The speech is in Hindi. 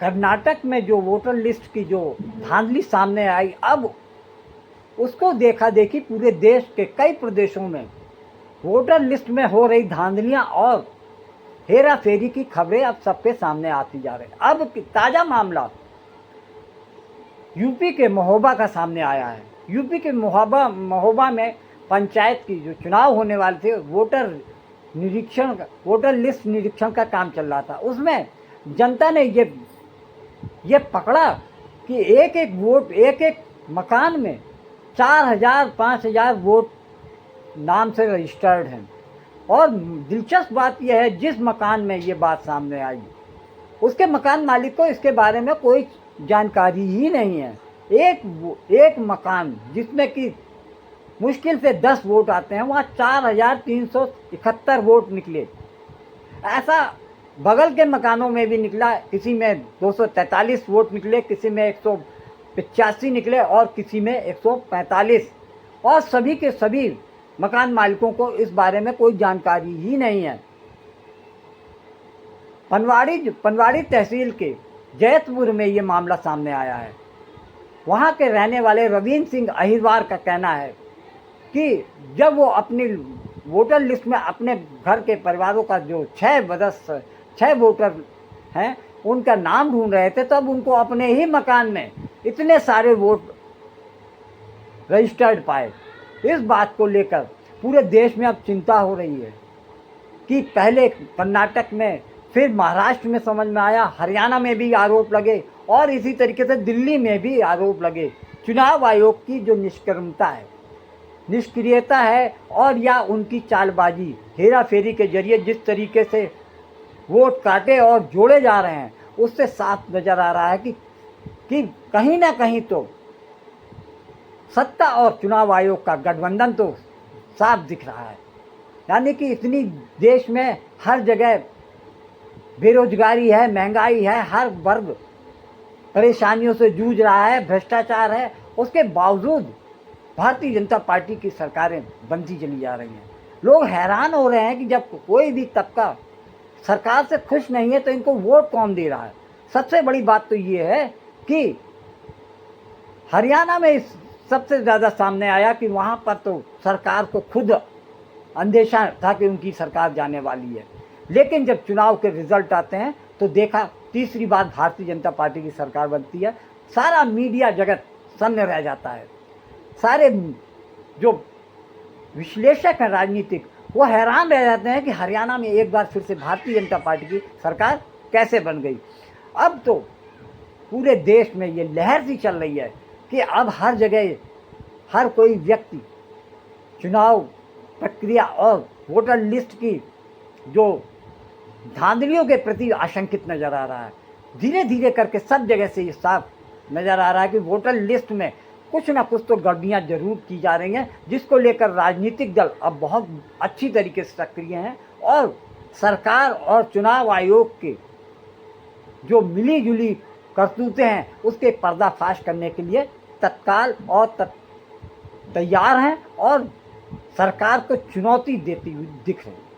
कर्नाटक में जो वोटर लिस्ट की जो धांधली सामने आई, अब उसको देखा देखी पूरे देश के कई प्रदेशों में वोटर लिस्ट में हो रही धांधलियां और हेरा फेरी की खबरें अब सबके सामने आती जा रही। अब ताज़ा मामला यूपी के महोबा का सामने आया है। यूपी के महोबा में पंचायत की जो चुनाव होने वाले थे, वोटर लिस्ट निरीक्षण का काम चल रहा था। उसमें जनता ने ये पकड़ा कि एक एक मकान में 4000 5000 वोट नाम से रजिस्टर्ड हैं। और दिलचस्प बात यह है, जिस मकान में ये बात सामने आई उसके मकान मालिक को इसके बारे में कोई जानकारी ही नहीं है। एक मकान जिसमें कि मुश्किल से 10 वोट आते हैं, वहाँ 4371 वोट निकले। ऐसा बगल के मकानों में भी निकला, किसी में 243 वोट निकले, किसी में 185 निकले और किसी में 145। और सभी के सभी मकान मालिकों को इस बारे में कोई जानकारी ही नहीं है। पनवाड़ी तहसील के जैतपुर में ये मामला सामने आया है। वहाँ के रहने वाले रवीन सिंह अहिरवार का कहना है कि जब वो अपनी वोटर लिस्ट में अपने घर के परिवारों का जो 6 वोटर हैं उनका नाम ढूंढ रहे थे, तब उनको अपने ही मकान में इतने सारे वोट रजिस्टर्ड पाए। इस बात को लेकर पूरे देश में अब चिंता हो रही है कि पहले कर्नाटक में, फिर महाराष्ट्र में समझ में आया, हरियाणा में भी आरोप लगे और इसी तरीके से दिल्ली में भी आरोप लगे। चुनाव आयोग की जो निष्क्रियता है और या उनकी चालबाजी, हेरा फेरी के जरिए जिस तरीके से वोट काटे और जोड़े जा रहे हैं, उससे साफ नज़र आ रहा है कि कहीं ना कहीं तो सत्ता और चुनाव आयोग का गठबंधन तो साफ दिख रहा है। यानी कि इतनी देश में हर जगह बेरोजगारी है, महंगाई है, हर वर्ग परेशानियों से जूझ रहा है, भ्रष्टाचार है, उसके बावजूद भारतीय जनता पार्टी की सरकारें बनती चली जा रही हैं। लोग हैरान हो रहे हैं कि जब कोई भी तबका सरकार से खुश नहीं है तो इनको वोट कौन दे रहा है। सबसे बड़ी बात तो ये है कि हरियाणा में सबसे ज़्यादा सामने आया कि वहाँ पर तो सरकार को खुद अंदेशा था कि उनकी सरकार जाने वाली है, लेकिन जब चुनाव के रिजल्ट आते हैं तो देखा तीसरी बार भारतीय जनता पार्टी की सरकार बनती है। सारा मीडिया जगत सन्न रह जाता है। सारे जो विश्लेषक हैं राजनीतिक, वो हैरान रह जाते हैं कि हरियाणा में एक बार फिर से भारतीय जनता पार्टी की सरकार कैसे बन गई। अब तो पूरे देश में ये लहर सी चल रही है कि अब हर जगह हर कोई व्यक्ति चुनाव प्रक्रिया और वोटर लिस्ट की जो धांधलियों के प्रति आशंकित नज़र आ रहा है। धीरे धीरे करके सब जगह से ये साफ नज़र आ रहा है कि वोटर लिस्ट में कुछ ना कुछ तो गड़बड़ियाँ जरूर की जा रही हैं, जिसको लेकर राजनीतिक दल अब बहुत अच्छी तरीके से सक्रिय हैं और सरकार और चुनाव आयोग के जो मिली जुली करतूतें हैं उसके पर्दाफाश करने के लिए तत्काल और तैयार हैं और सरकार को चुनौती देती हुई दिख रही है।